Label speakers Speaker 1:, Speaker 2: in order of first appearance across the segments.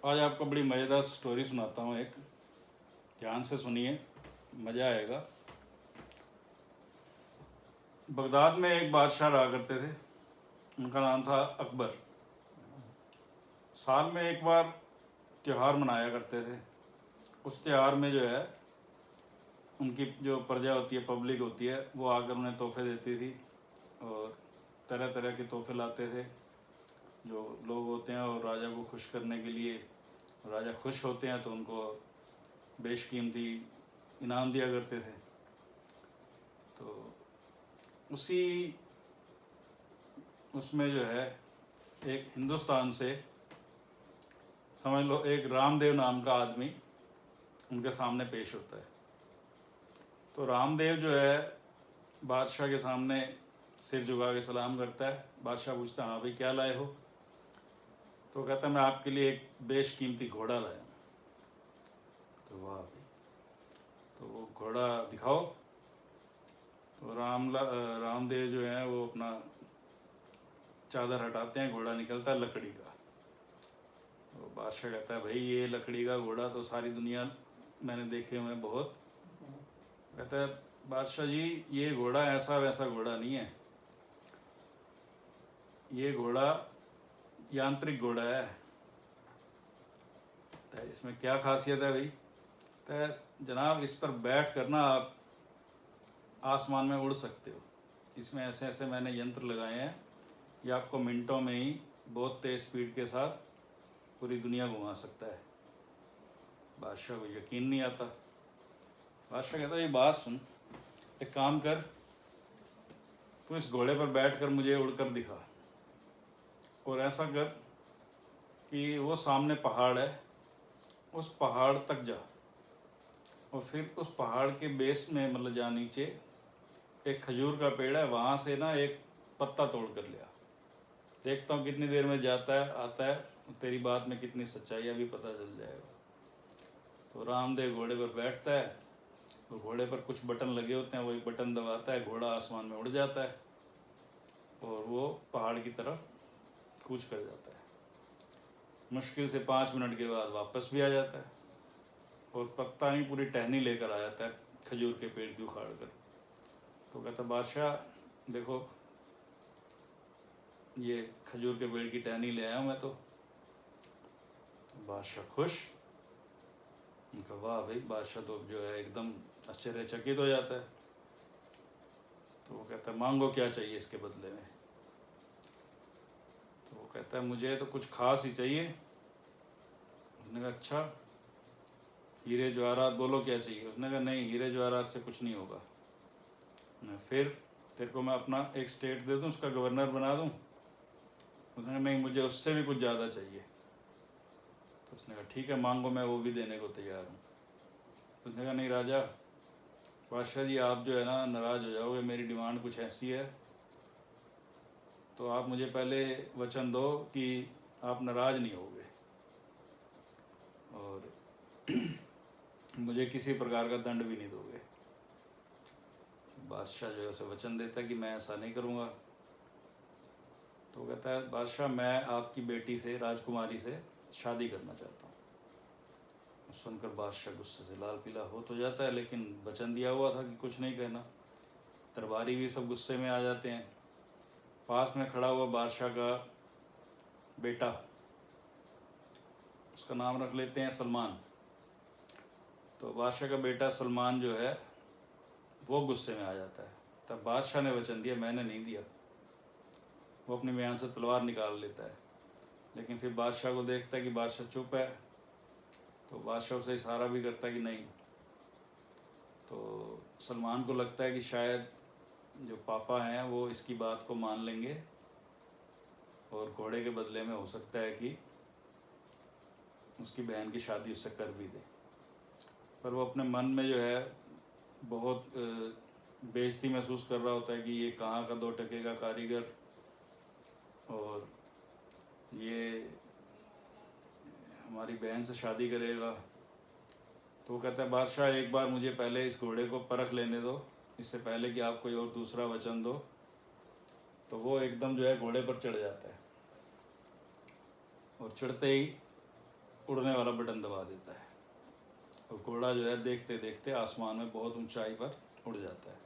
Speaker 1: आज आपको बड़ी मज़ेदार स्टोरी सुनाता हूँ एक। ध्यान से सुनिए, मज़ा आएगा। बगदाद में एक बादशाह रहा करते थे। उनका नाम था अकबर। साल में एक बार त्यौहार मनाया करते थे। उस त्यौहार में जो है उनकी जो प्रजा होती है, पब्लिक होती है, वो आकर उन्हें तोहफे देती थी और तरह तरह के तोहफे लाते थे जो लोग होते हैं। और राजा को खुश करने के लिए, राजा खुश होते हैं तो उनको बेशकीमती इनाम दिया करते थे। तो उसी उसमें जो है एक हिंदुस्तान से, समझ लो, एक रामदेव नाम का आदमी उनके सामने पेश होता है। तो रामदेव जो है बादशाह के सामने सिर झुका के सलाम करता है। बादशाह पूछता है, हाँ भाई क्या लाए हो? तो कहता है, मैं आपके लिए एक बेशकीमती घोड़ा लाया हूँ। तो वाह भाई, तो वो घोड़ा दिखाओ। तो रामदेव जो है वो अपना चादर हटाते हैं, घोड़ा निकलता है लकड़ी का। तो बादशाह कहता है, भाई ये लकड़ी का घोड़ा तो सारी दुनिया मैंने देखे हुए बहुत। कहता है, बादशाह जी ये घोड़ा ऐसा वैसा घोड़ा नहीं है, ये घोड़ा यांत्रिक घोड़ा है। तो इसमें क्या खासियत है भाई? तो जनाब, इस पर बैठ कर ना आप आसमान में उड़ सकते हो। इसमें ऐसे ऐसे मैंने यंत्र लगाए हैं, ये आपको मिनटों में ही बहुत तेज़ स्पीड के साथ पूरी दुनिया घुमा सकता है। बादशाह को यकीन नहीं आता। बादशाह कहता है, ये बात सुन, एक काम कर, तू इस घोड़े पर बैठकर मुझे उड़कर दिखा। और ऐसा कर कि वो सामने पहाड़ है, उस पहाड़ तक जा और फिर उस पहाड़ के बेस में, मतलब जहाँ नीचे एक खजूर का पेड़ है, वहाँ से ना एक पत्ता तोड़ कर लिया। देखता हूँ कितनी देर में जाता है आता है, तेरी बात में कितनी सच्चाई है अभी पता चल जाएगा। तो रामदेव घोड़े पर बैठता है और घोड़े पर कुछ बटन लगे होते हैं, वो एक बटन दबाता है, घोड़ा आसमान में उड़ जाता है और वो पहाड़ की तरफ कूच कर जाता है। मुश्किल से 5 मिनट के बाद वापस भी आ जाता है और पत्ता नहीं, पूरी टहनी लेकर आ जाता है खजूर के पेड़ की उखाड़ कर। तो कहता, बादशाह देखो, ये खजूर के पेड़ की टहनी ले आया हूँ मैं। तो बादशाह खुश। उनका वाह भाई, बादशाह तो जो है एकदम आश्चर्यचकित हो जाता है। तो वो कहता है, मांगो क्या चाहिए इसके बदले में? तो वो कहता है, मुझे तो कुछ खास ही चाहिए। उसने कहा, अच्छा हीरे जवाहरात बोलो क्या चाहिए? उसने कहा, नहीं, हीरे जवाहरात से कुछ नहीं होगा। फिर तेरे को मैं अपना एक स्टेट दे दूँ, उसका गवर्नर बना दूँ? उसने कहा, नहीं, मुझे उससे भी कुछ ज़्यादा चाहिए। तो उसने कहा, ठीक है मांगो, मैं वो भी देने को तैयार हूँ। तो उसने कहा, नहीं राजा, बादशाह जी आप जो है ना नाराज़ हो जाओगे, मेरी डिमांड कुछ ऐसी है। तो आप मुझे पहले वचन दो कि आप नाराज़ नहीं होगे और मुझे किसी प्रकार का दंड भी नहीं दोगे। बादशाह जो है उसे वचन देता है कि मैं ऐसा नहीं करूँगा। तो कहता है, बादशाह मैं आपकी बेटी से, राजकुमारी से शादी करना चाहता हूँ। सुनकर बादशाह गुस्से से लाल पीला हो तो जाता है, लेकिन वचन दिया हुआ था कि कुछ नहीं कहना। दरबारी भी सब गुस्से में आ जाते हैं। पास में खड़ा हुआ बादशाह का बेटा, उसका नाम रख लेते हैं सलमान। तो बादशाह का बेटा सलमान जो है वो गुस्से में आ जाता है। तब बादशाह ने वचन दिया, मैंने नहीं दिया। वो अपनी म्यान से तलवार निकाल लेता है, लेकिन फिर बादशाह को देखता है कि बादशाह चुप है, तो बादशाह उसे इशारा भी करता है कि नहीं। तो सलमान को लगता है कि शायद जो पापा हैं वो इसकी बात को मान लेंगे और घोड़े के बदले में हो सकता है कि उसकी बहन की शादी उससे कर भी दे। पर वो अपने मन में जो है बहुत बेइज्जती महसूस कर रहा होता है कि ये कहाँ का 2 टके का कारीगर, और ये हमारी बहन से शादी करेगा। तो वो कहता है, बादशाह एक बार मुझे पहले इस घोड़े को परख लेने दो, इससे पहले कि आप कोई और दूसरा वचन दो। तो वो एकदम जो है घोड़े पर चढ़ जाता है और चढ़ते ही उड़ने वाला बटन दबा देता है और घोड़ा जो है देखते देखते आसमान में बहुत ऊंचाई पर उड़ जाता है।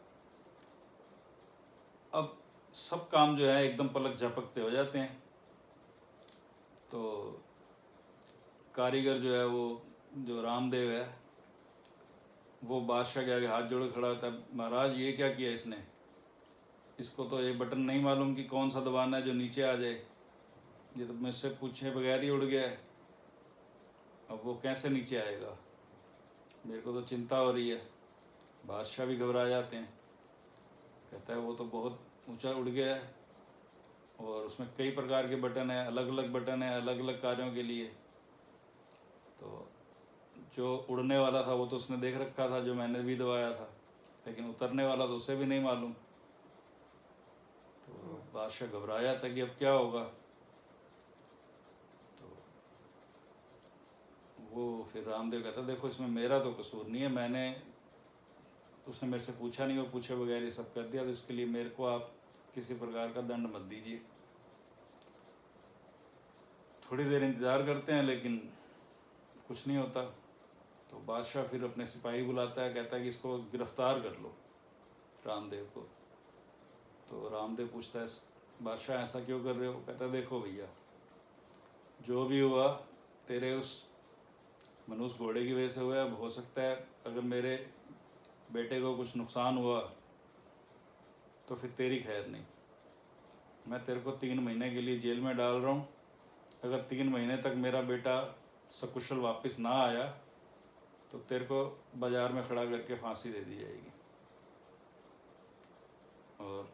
Speaker 1: अब सब काम जो है एकदम पलक झपकते हो जाते हैं। तो कारीगर जो है वो जो रामदेव है वो बादशाह के आगे हाथ जोड़े खड़ा होता है, महाराज ये क्या किया इसने, इसको तो ये बटन नहीं मालूम कि कौन सा दबाना है जो नीचे आ जाए, ये तो मुझसे पूछे बगैर ही उड़ गया है, अब वो कैसे नीचे आएगा, मेरे को तो चिंता हो रही है। बादशाह भी घबरा जाते हैं, कहता है वो तो बहुत ऊंचा उड़ गया है और उसमें कई प्रकार के बटन हैं, अलग अलग बटन हैं अलग अलग कार्यों के लिए। तो जो उड़ने वाला था वो तो उसने देख रखा था, जो मैंने भी दबाया था, लेकिन उतरने वाला तो उसे भी नहीं मालूम। तो बादशाह घबराया था कि अब क्या होगा। तो वो फिर रामदेव कहता देखो इसमें मेरा तो कसूर नहीं है, मैंने उसने मेरे से पूछा नहीं, वो पूछे बगैर ये सब कर दिया, तो इसके लिए मेरे को आप किसी प्रकार का दंड मत दीजिए। थोड़ी देर इंतज़ार करते हैं लेकिन कुछ नहीं होता। तो बादशाह फिर अपने सिपाही बुलाता है, कहता है कि इसको गिरफ्तार कर लो रामदेव को। तो रामदेव पूछता है बादशाह ऐसा क्यों कर रहे हो, कहता है देखो भैया जो भी हुआ तेरे उस मनुष्य घोड़े की वजह से हुआ, अब हो सकता है अगर मेरे बेटे को कुछ नुकसान हुआ तो फिर तेरी खैर नहीं, मैं तेरे को 3 महीने के लिए जेल में डाल रहा हूँ, अगर 3 महीने तक मेरा बेटा सकुशल वापस ना आया तो तेरे को बाजार में खड़ा करके फांसी दे दी जाएगी। और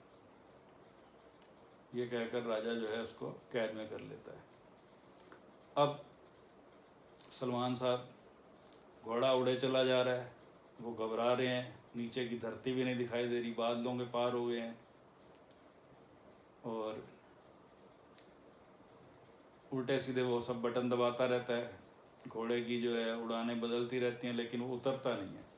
Speaker 1: ये कहकर राजा जो है उसको कैद में कर लेता है। अब सलमान साहब घोड़ा उड़े चला जा रहा है, वो घबरा रहे हैं, नीचे की धरती भी नहीं दिखाई दे रही, बादलों के पार हो गए हैं और उल्टे सीधे वो सब बटन दबाता रहता है, घोड़े की जो है उड़ानें बदलती रहती हैं लेकिन वो उतरता नहीं है।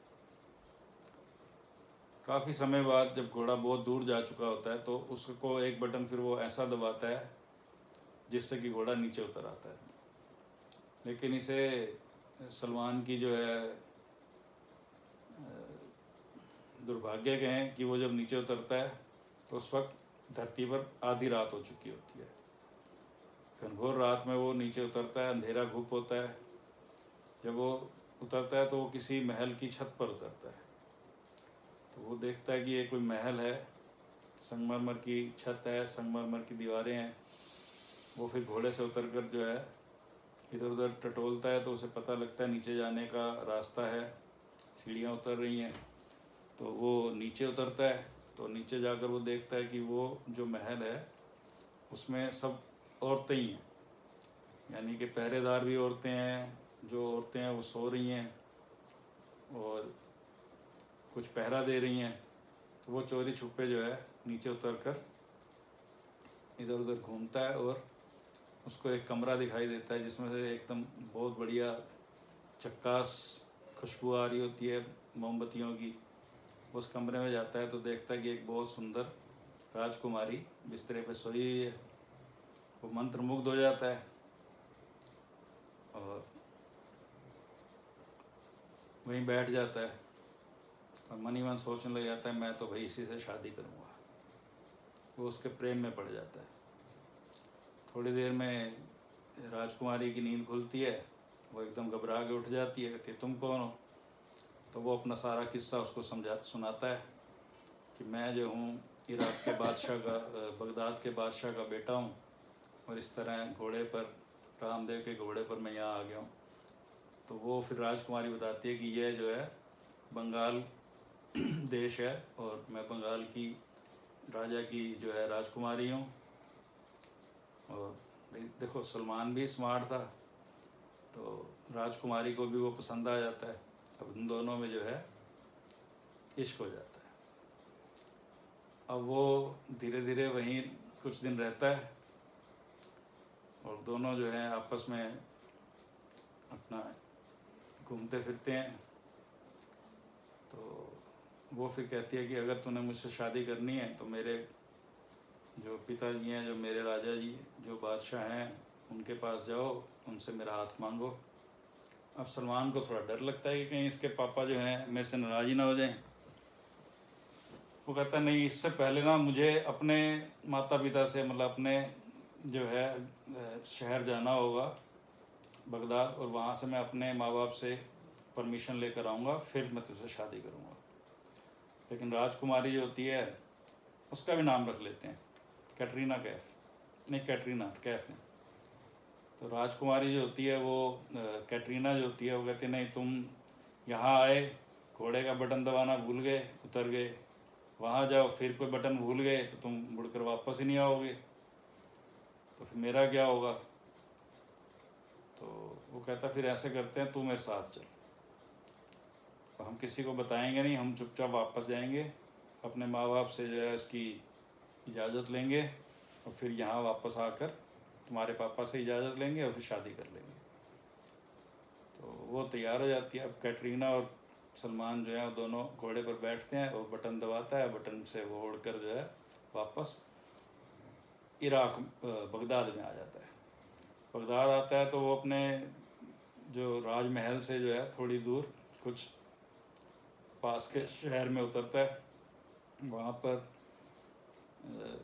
Speaker 1: काफ़ी समय बाद जब घोड़ा बहुत दूर जा चुका होता है तो उसको एक बटन फिर वो ऐसा दबाता है जिससे कि घोड़ा नीचे उतर आता है। लेकिन इसे सलमान की जो है दुर्भाग्य कहें कि वो जब नीचे उतरता है तो उस वक्त धरती पर आधी रात हो चुकी होती है। घनघोर रात में वो नीचे उतरता है, अंधेरा घुप होता है। जब वो उतरता है तो वो किसी महल की छत पर उतरता है। तो वो देखता है कि ये कोई महल है, संगमरमर की छत है, संगमरमर की दीवारें हैं। वो फिर घोड़े से उतर कर जो है इधर उधर टटोलता है तो उसे पता लगता है नीचे जाने का रास्ता है, सीढ़ियाँ उतर रही हैं। तो वो नीचे उतरता है, तो नीचे जाकर वो देखता है कि वो जो महल है उसमें सब औरतें ही हैं, यानी कि पहरेदार भी औरतें हैं, जो औरतें हैं वो सो रही हैं और कुछ पहरा दे रही हैं। तो वो चोरी छुपे जो है नीचे उतर कर इधर उधर घूमता है और उसको एक कमरा दिखाई देता है जिसमें से एकदम बहुत बढ़िया चक्कास खुशबू आ रही होती है मोमबत्तियों की। उस कमरे में जाता है तो देखता है कि एक बहुत सुंदर राजकुमारी बिस्तरे पे सोई हुई है। वो मंत्रमुग्ध हो जाता है और वहीं बैठ जाता है और मन ही मन सोचने लग जाता है मैं तो भाई इसी से शादी करूँगा। वो उसके प्रेम में पड़ जाता है। थोड़ी देर में राजकुमारी की नींद खुलती है, वो एकदम घबरा के उठ जाती है, कहती तुम कौन हो। तो वो अपना सारा किस्सा उसको सुनाता है कि मैं जो हूँ इराक़ के बादशाह का बगदाद के बादशाह का बेटा हूँ और इस तरह घोड़े पर रामदेव के घोड़े पर मैं यहाँ आ गया हूँ। तो वो फिर राजकुमारी बताती है कि यह जो है बंगाल देश है और मैं बंगाल की राजा की जो है राजकुमारी हूँ। और देखो सलमान भी स्मार्ट था तो राजकुमारी को भी वो पसंद आ जाता है। अब उन दोनों में जो है इश्क हो जाता है। अब वो धीरे धीरे वहीं कुछ दिन रहता है और दोनों जो है आपस में अपना घूमते फिरते हैं। तो वो फिर कहती है कि अगर तूने मुझसे शादी करनी है तो मेरे जो पिताजी हैं, जो मेरे राजा जी जो बादशाह हैं, उनके पास जाओ, उनसे मेरा हाथ मांगो अब सलमान को थोड़ा डर लगता है कि कहीं इसके पापा जो हैं मेरे से नाराज़ ही ना हो जाएं। वो कहता है नहीं, इससे पहले ना मुझे अपने माता पिता से, मतलब अपने जो है शहर जाना होगा बगदाद, और वहाँ से मैं अपने माँ बाप से परमिशन लेकर आऊँगा, फिर मैं तुझसे शादी करूँगा। लेकिन राजकुमारी जो होती है उसका भी नाम रख लेते हैं, कैटरीना कैफ, नहीं कैटरीना कैफ नहीं। तो राजकुमारी जो होती है वो कैटरीना जो होती है वो कहती है नहीं, तुम यहाँ आए, घोड़े का बटन दबाना भूल गए, उतर गए, वहाँ जाओ फिर कोई बटन भूल गए तो तुम मुड़कर वापस ही नहीं आओगे, तो फिर मेरा क्या होगा। तो वो कहता फिर ऐसे करते हैं, तू मेरे साथ चल, तो हम किसी को बताएंगे नहीं, हम चुपचाप वापस जाएंगे, अपने माँ बाप से जो है उसकी इजाज़त लेंगे, और फिर यहाँ वापस आकर तुम्हारे पापा से इजाज़त लेंगे और फिर शादी कर लेंगे। तो वो तैयार हो जाती है। अब कैटरीना और सलमान जो है वो दोनों घोड़े पर बैठते हैं, और बटन दबाता है, बटन से वो उड़कर जो है वापस इराक बगदाद में आ जाता है। बगदाद आता है तो वो अपने जो राजमहल से जो है थोड़ी दूर कुछ पास के शहर में उतरता है। वहाँ पर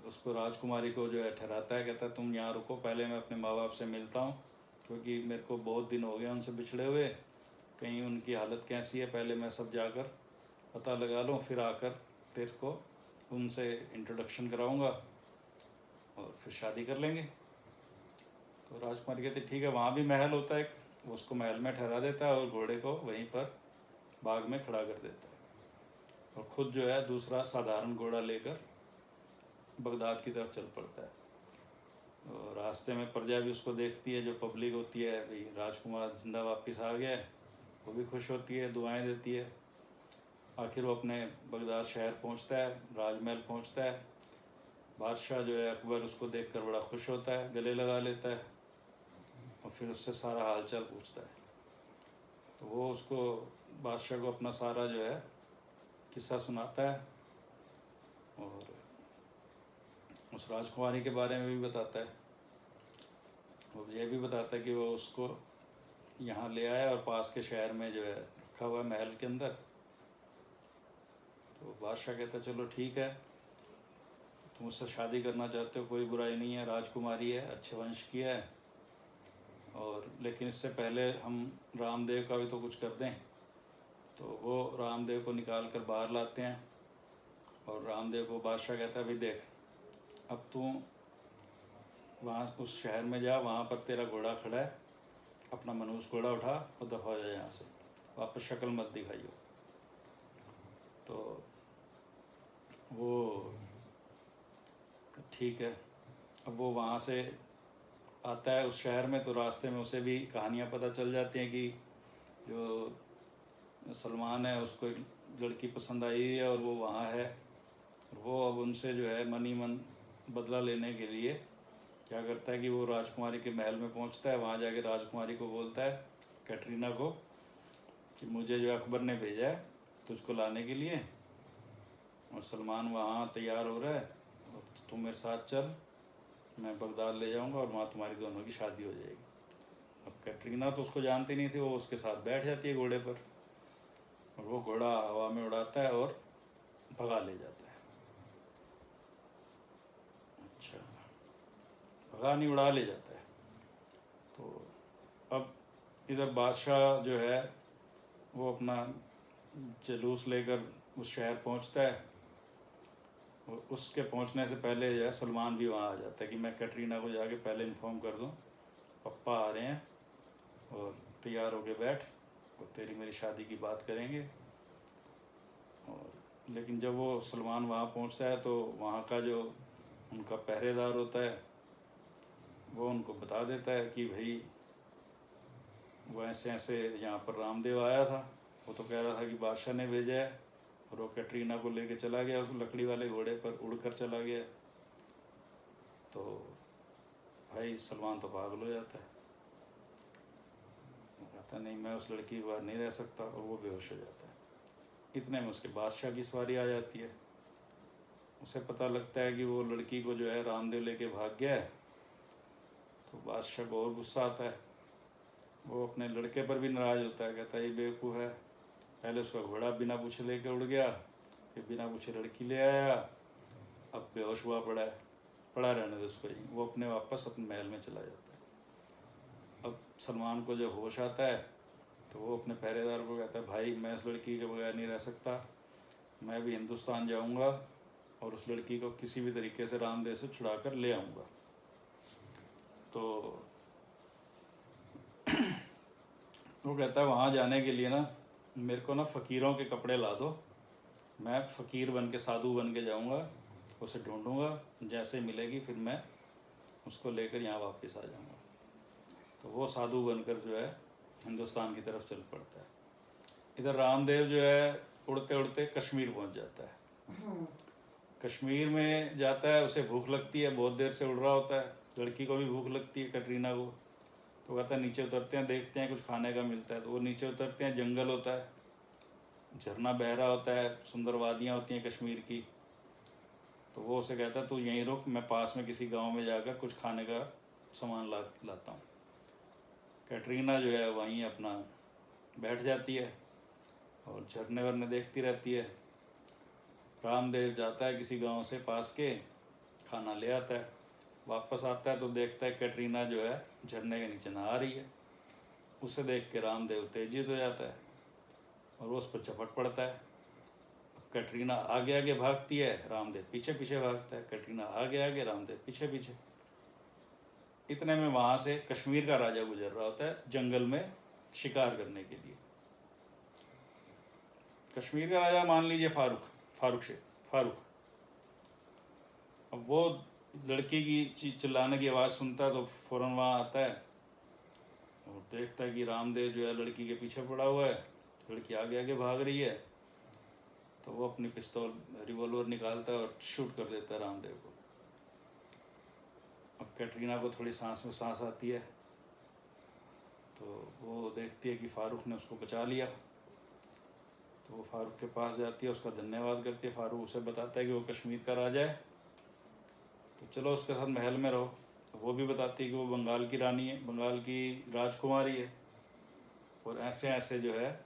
Speaker 1: उसको राजकुमारी को जो है ठहराता है, कहता है तुम यहाँ रुको, पहले मैं अपने माँ बाप से मिलता हूँ, क्योंकि मेरे को बहुत दिन हो गए उनसे बिछड़े हुए, कहीं उनकी हालत कैसी है पहले मैं सब जाकर पता लगा लूँ, फिर आकर तेरे को उनसे इंट्रोडक्शन कराऊँगा और फिर शादी कर लेंगे। तो राजकुमारी कहती ठीक है। वहाँ भी महल होता है, उसको महल में ठहरा देता है और घोड़े को वहीं पर बाग में खड़ा कर देता है, और ख़ुद जो है दूसरा साधारण घोड़ा लेकर बगदाद की तरफ चल पड़ता है। और रास्ते में प्रजा भी उसको देखती है, जो पब्लिक होती है, भाई राजकुमार जिंदा वापस आ गया है, वो भी खुश होती है, दुआएं देती है। आखिर वो अपने बगदाद शहर पहुंचता है, राजमहल पहुंचता है। बादशाह जो है अकबर उसको देखकर बड़ा खुश होता है, गले लगा लेता है, और फिर उससे सारा हालचाल पूछता है। तो वो उसको, बादशाह को अपना सारा जो है किस्सा सुनाता है, और उस राजकुमारी के बारे में भी बताता है, और यह भी बताता है कि वो उसको यहाँ ले आया और पास के शहर में जो है रखा हुआ है महल के अंदर। तो बादशाह कहता है चलो ठीक है, तुम उससे शादी करना चाहते हो, कोई बुराई नहीं है, राजकुमारी है, अच्छे वंश की है, और लेकिन इससे पहले हम रामदेव का भी तो कुछ कर दें। तो वो रामदेव को निकाल कर बाहर लाते हैं, और रामदेव को बादशाह कहता है भाई देख, अब तू वहाँ उस शहर में जा, वहाँ पर तेरा घोड़ा खड़ा है, अपना मनुष्य घोड़ा उठा और दफा हो जाए यहाँ से, वापस शक्ल मत दिखाइयो। तो वो ठीक है। अब वो वहाँ से आता है उस शहर में, तो रास्ते में उसे भी कहानियाँ पता चल जाती हैं कि जो सलमान है उसको एक लड़की पसंद आई है और वो वहाँ है। और वो अब उनसे जो है मन ही मन बदला लेने के लिए क्या करता है कि वो राजकुमारी के महल में पहुँचता है। वहाँ जाके राजकुमारी को बोलता है, कैटरीना को, कि मुझे जो अकबर ने भेजा है तुझको लाने के लिए, और सलमान वहाँ तैयार हो रहा है, और तुम मेरे साथ चल, मैं बगदाद ले जाऊँगा और वहाँ तुम्हारी दोनों की शादी हो जाएगी। अब कैटरीना तो उसको जानती नहीं थी, वो उसके साथ बैठ जाती है घोड़े पर, और वो घोड़ा हवा में उड़ाता है और भगा ले जाता है। अच्छा, भगा नहीं, उड़ा ले जाता है। तो अब इधर बादशाह जो है वो अपना जुलूस लेकर उस शहर पहुंचता है, और उसके पहुंचने से पहले जो है सलमान भी वहाँ आ जाता है कि मैं कैटरीना को जाके पहले इन्फॉर्म कर दूं, पप्पा आ रहे हैं और तैयार होके बैठ, और तेरी मेरी शादी की बात करेंगे। और लेकिन जब वो सलमान वहाँ पहुँचता है तो वहाँ का जो उनका पहरेदार होता है वो उनको बता देता है कि भाई वो ऐसे ऐसे यहाँ पर रामदेव आया था, वो तो कह रहा था कि बादशाह ने भेजा है, और वो कैटरीना को लेके चला गया उस लकड़ी वाले घोड़े पर, उड़कर चला गया। तो भाई सलमान तो पागल हो जाता है, वो कहता नहीं मैं उस लड़की के बाद नहीं रह सकता, और वो बेहोश हो जाता है। इतने में उसके बादशाह की सवारी आ जाती है। उसे पता लगता है कि वो लड़की को जो है रामदेव लेके भाग गया है। तो बादशाह को और गुस्सा आता है, वो अपने लड़के पर भी नाराज़ होता है, कहता है ये बेवकूफ़ है, पहले उसका घोड़ा बिना पूछे लेके उड़ गया, फिर बिना पूछे लड़की ले आया, अब बेहोश हुआ पड़ा है, पड़ा रहने दो उसको ही। वो अपने वापस अपने महल में चला जाता है। अब सलमान को जब होश आता है तो वो अपने पहरेदार को कहता है, भाई मैं इस लड़की के बगैर नहीं रह सकता, मैं भी हिंदुस्तान जाऊंगा और उस लड़की को किसी भी तरीके से रामदेव से छुड़ा कर ले आऊँगा। तो वो कहता है वहाँ जाने के लिए ना मेरे को ना फ़कीरों के कपड़े ला दो, मैं फ़कीर बन के साधु बन के जाऊँगा, उसे ढूंढूंगा, जैसे मिलेगी फिर मैं उसको लेकर यहाँ वापस आ जाऊँगा। तो वो साधु बनकर जो है हिंदुस्तान की तरफ चल पड़ता है। इधर रामदेव जो है उड़ते उड़ते कश्मीर पहुँच जाता है। कश्मीर में जाता है, उसे भूख लगती है, बहुत देर से उड़ रहा होता है, लड़की को भी भूख लगती है कटरीना को। तो कहता है नीचे उतरते हैं, देखते हैं कुछ खाने का मिलता है। तो वो नीचे उतरते हैं, जंगल होता है, झरना बह रहा होता है, सुंदर वादियाँ होती हैं कश्मीर की। तो वो उसे कहता है तू यहीं रुक, मैं पास में किसी गांव में जाकर कुछ खाने का सामान लाता हूँ। कैटरीना जो है वहीं अपना बैठ जाती है और झरने वरने देखती रहती है। रामदेव जाता है किसी गांव से पास के, खाना ले आता है, वापस आता है तो देखता है कैटरीना जो है झरने के नीचे नहा रही है। उसे देख के रामदेव उत्तेजित हो जाता है और वो उस पर झपट पड़ता है। कैटरीना आगे आगे भागती है, रामदेव पीछे पीछे भागता है, कैटरीना आगे आगे, रामदेव पीछे पीछे। इतने में वहाँ से कश्मीर का राजा गुजर रहा होता है जंगल में शिकार करने के लिए। कश्मीर का राजा मान लीजिए फारूक। अब वो लड़की की चिल्लाने की आवाज़ सुनता है तो फ़ौरन वहाँ आता है और देखता है कि रामदेव जो है लड़की के पीछे पड़ा हुआ है, लड़की आगे आगे भाग रही है। तो वो अपनी पिस्तौल रिवॉल्वर निकालता है और शूट कर देता है रामदेव को। अब कैटरीना को थोड़ी सांस में सांस आती है तो वो देखती है कि फ़ारूक ने उसको बचा लिया। तो वो फ़ारूक के पास जाती है, उसका धन्यवाद करती है। फ़ारूक उसे बताता है कि वो कश्मीर का राजा है, तो चलो उसके साथ महल में रहो। तो वो भी बताती है कि वो बंगाल की रानी है, बंगाल की राजकुमारी है, और ऐसे ऐसे जो है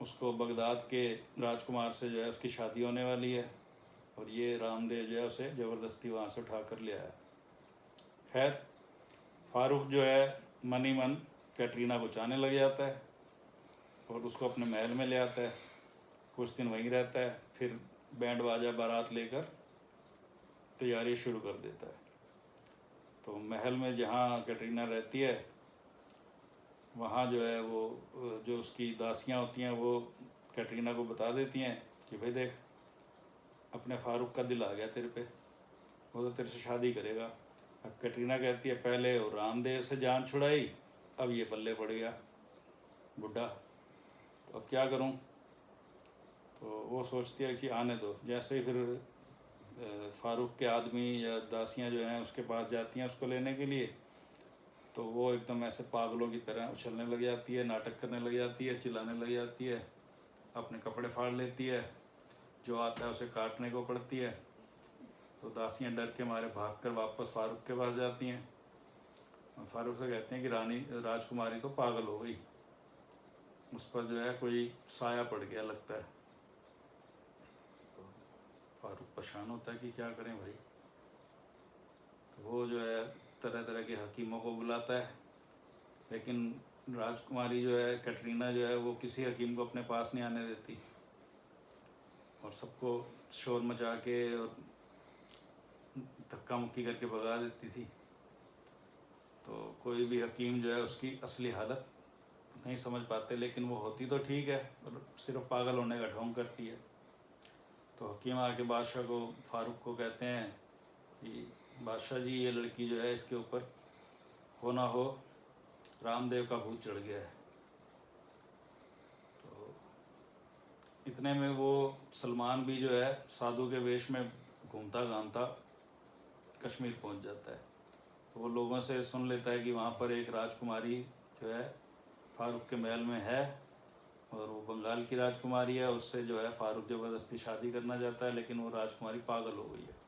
Speaker 1: उसको बगदाद के राजकुमार से जो है उसकी शादी होने वाली है, और ये रामदेव जो है उसे ज़बरदस्ती वहाँ से उठा कर ले आया। खैर फ़ारूक जो है मनी मन कैटरीना को चाहने लग जाता है और उसको अपने महल में ले आता है, कुछ दिन वहीं रहता है, फिर बैंड बाजा बारात लेकर तैयारी शुरू कर देता है। तो महल में जहाँ कैटरीना रहती है वहाँ जो है वो जो उसकी दासियाँ होती हैं वो कैटरीना को बता देती हैं कि भाई देख अपने फ़ारूक का दिल आ गया तेरे पे, वो तो तेरे से शादी करेगा। अब कैटरीना कहती है पहले वो रामदेव से जान छुड़ाई, अब ये पल्ले पड़ गया बुढ़ा, तो अब क्या करूं। तो वो सोचती है कि आने दो। जैसे ही फिर फ़ारूक के आदमी या दासियां जो हैं उसके पास जाती हैं उसको लेने के लिए, तो वो एकदम ऐसे पागलों की तरह उछलने लग जाती है, नाटक करने लग जाती है, चिल्लाने लग जाती है, अपने कपड़े फाड़ लेती है, जो आता है उसे काटने को पड़ती है। तो दासियां डर के मारे भागकर वापस फ़ारूक के पास जाती हैं। फ़ारूक से कहते हैं कि राजकुमारी तो पागल हो गई, उस पर जो है कोई साया पड़ गया लगता है। तो फ़ारूक परेशान होता है कि क्या करें भाई। तो वो जो है तरह तरह के हकीमों को बुलाता है, लेकिन राजकुमारी जो है कैटरीना जो है वो किसी हकीम को अपने पास नहीं आने देती और सबको शोर मचा के और धक्का मुक्की करके भगा देती थी। तो कोई भी हकीम जो है उसकी असली हालत नहीं समझ पाते, लेकिन वो होती तो ठीक है और सिर्फ पागल होने का ढोंग करती है। तो हकीम आके बादशाह को फ़ारूक को कहते हैं कि बादशाह जी ये लड़की जो है इसके ऊपर हो ना हो रामदेव का भूत चढ़ गया है। तो इतने में वो सलमान भी जो है साधु के वेश में घूमता घामता कश्मीर पहुंच जाता है। तो वो लोगों से सुन लेता है कि वहाँ पर एक राजकुमारी जो है फ़ारूक के महल में है और वो बंगाल की राजकुमारी है, उससे जो है फ़ारूक ज़बरदस्ती शादी करना चाहता है, लेकिन वो राजकुमारी पागल हो गई है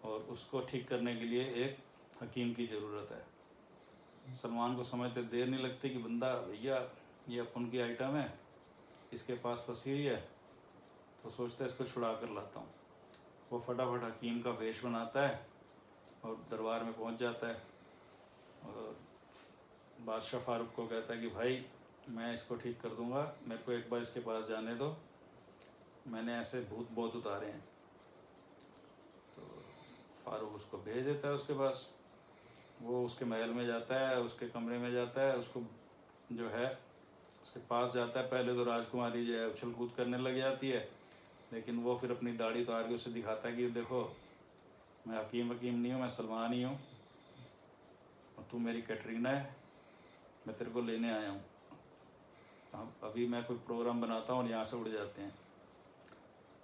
Speaker 1: और उसको ठीक करने के लिए एक हकीम की ज़रूरत है। सलमान को समझते देर नहीं लगती कि बंदा भैया ये अपन की आइटम है, इसके पास फंसी हुई है, तो सोचता है इसको छुड़ा कर लाता हूँ। वो फटाफट हकीम का वेश बनाता है और दरबार में पहुँच जाता है और बादशाह फारूक को कहता है कि भाई मैं इसको ठीक कर दूंगा, मेरे को एक बार इसके पास जाने दो, मैंने ऐसे भूत बहुत उतारे हैं। तो फारूक उसको भेज देता है उसके पास। वो उसके महल में जाता है, उसके कमरे में जाता है, उसको जो है उसके पास जाता है। पहले तो राजकुमारी जो है उछल कूद करने लग जाती है, लेकिन वो फिर अपनी दाढ़ी उतार के उसे दिखाता है कि देखो मैं हकीम नहीं हूँ, मैं सलमान ही हूँ और तू मेरी कैटरीना है, मैं तेरे को लेने आया हूँ। अभी मैं कोई प्रोग्राम बनाता हूँ और यहाँ से उड़ जाते हैं।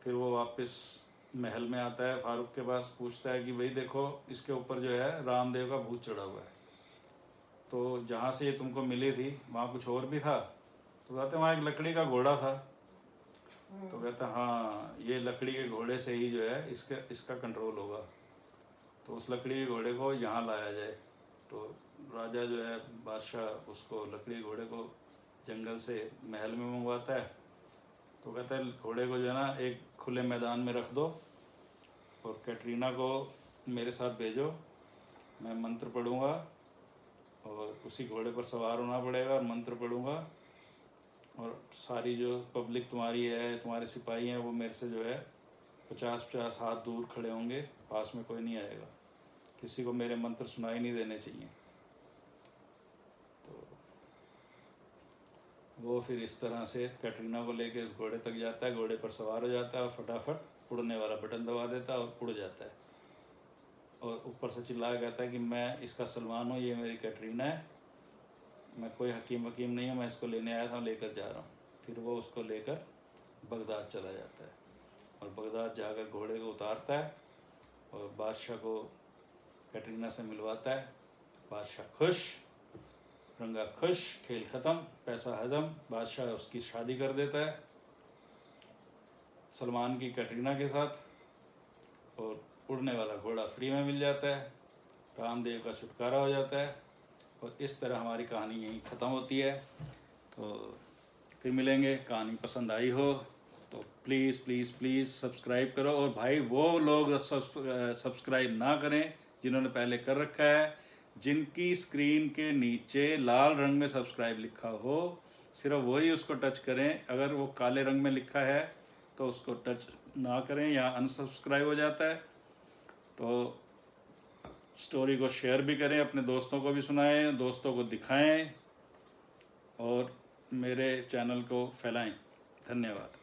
Speaker 1: फिर वो वापस महल में आता है, फारूक के पास पूछता है कि भाई देखो इसके ऊपर जो है रामदेव का भूत चढ़ा हुआ है, तो जहाँ से ये तुमको मिली थी वहाँ कुछ और भी था? तो कहते वहाँ एक लकड़ी का घोड़ा था। तो कहता हाँ ये लकड़ी के घोड़े से ही जो है इसका कंट्रोल होगा, तो उस लकड़ी के घोड़े को यहाँ लाया जाए। तो राजा जो है बादशाह उसको लकड़ी के घोड़े को जंगल से महल में मंगवाता है। तो कहता है घोड़े को जो है ना एक खुले मैदान में रख दो और कैटरीना को मेरे साथ भेजो, मैं मंत्र पढ़ूँगा और उसी घोड़े पर सवार होना पड़ेगा और मंत्र पढ़ूँगा, और सारी जो पब्लिक तुम्हारी है, तुम्हारे सिपाही हैं, वो मेरे से जो है 50-50 हाथ दूर खड़े होंगे, पास में कोई नहीं आएगा, किसी को मेरे मंत्र सुनाई नहीं देने चाहिए। तो वो फिर इस तरह से कैटरीना को लेके उस घोड़े तक जाता है, घोड़े पर सवार हो जाता है और फटाफट उड़ने वाला बटन दबा देता है और उड़ जाता है। और ऊपर से चिल्लाया कहता है कि मैं इसका सलमान हूँ, ये मेरी कैटरीना है, मैं कोई हकीम नहीं हूँ, मैं इसको लेने आया था, लेकर जा रहा हूँ। फिर वो उसको लेकर बगदाद चला जाता है और बगदाद जाकर घोड़े को उतारता है और बादशाह को कैटरीना से मिलवाता है। बादशाह खुश, रंगा खुश, खेल ख़त्म, पैसा हजम, बादशाह उसकी शादी कर देता है सलमान की कैटरीना के साथ, और उड़ने वाला घोड़ा फ्री में मिल जाता है, रामदेव का छुटकारा हो जाता है, और इस तरह हमारी कहानी यहीं ख़त्म होती है। तो फिर मिलेंगे। कहानी पसंद आई हो तो प्लीज़ प्लीज़ प्लीज़ सब्सक्राइब करो, और भाई वो लोग सब्सक्राइब ना करें जिन्होंने पहले कर रखा है, जिनकी स्क्रीन के नीचे लाल रंग में सब्सक्राइब लिखा हो, सिर्फ वही उसको टच करें। अगर वो काले रंग में लिखा है तो उसको टच ना करें या अनसब्सक्राइब हो जाता है। तो स्टोरी को शेयर भी करें, अपने दोस्तों को भी सुनाएं, दोस्तों को दिखाएं और मेरे चैनल को फैलाएं। धन्यवाद।